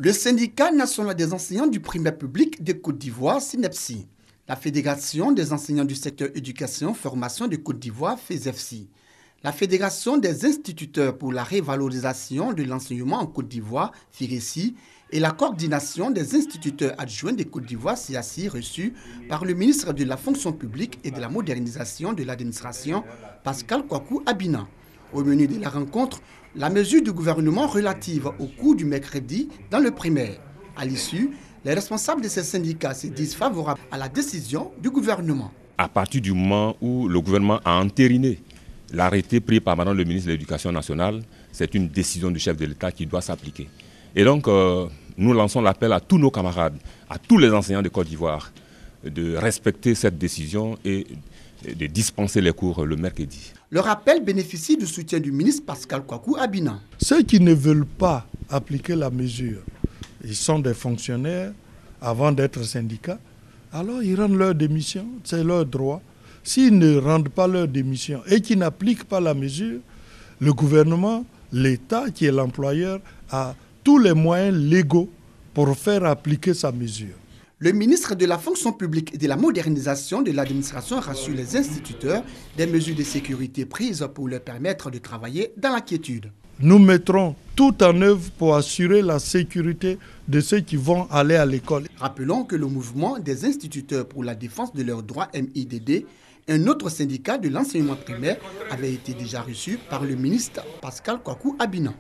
Le syndicat national des enseignants du primaire public de Côte d'Ivoire, SNEPSI, la Fédération des enseignants du secteur éducation-formation de Côte d'Ivoire, FESEFSI, la Fédération des instituteurs pour la révalorisation de l'enseignement en Côte d'Ivoire, FIRESI, et la coordination des instituteurs adjoints de Côte d'Ivoire, CIACI, reçus par le ministre de la fonction publique et de la modernisation de l'administration, Pascal Kwaku Abina. Au menu de la rencontre, la mesure du gouvernement relative au cours du mercredi dans le primaire. À l'issue, les responsables de ces syndicats se disent favorables à la décision du gouvernement. À partir du moment où le gouvernement a entériné l'arrêté pris par Madame le ministre de l'Éducation nationale, c'est une décision du chef de l'État qui doit s'appliquer. Et donc, nous lançons l'appel à tous nos camarades, à tous les enseignants de Côte d'Ivoire, de respecter cette décision et de dispenser les cours le mercredi. Le rappel bénéficie du soutien du ministre Pascal Kwaku Abina. Ceux qui ne veulent pas appliquer la mesure, ils sont des fonctionnaires avant d'être syndicats, alors ils rendent leur démission, c'est leur droit. S'ils ne rendent pas leur démission et qu'ils n'appliquent pas la mesure, le gouvernement, l'État qui est l'employeur, a tous les moyens légaux pour faire appliquer sa mesure. Le ministre de la fonction publique et de la modernisation de l'administration rassure les instituteurs des mesures de sécurité prises pour leur permettre de travailler dans la quiétude. Nous mettrons tout en œuvre pour assurer la sécurité de ceux qui vont aller à l'école. Rappelons que le mouvement des instituteurs pour la défense de leurs droits MIDD, un autre syndicat de l'enseignement primaire, avait été déjà reçu par le ministre Pascal Kwaku Abina.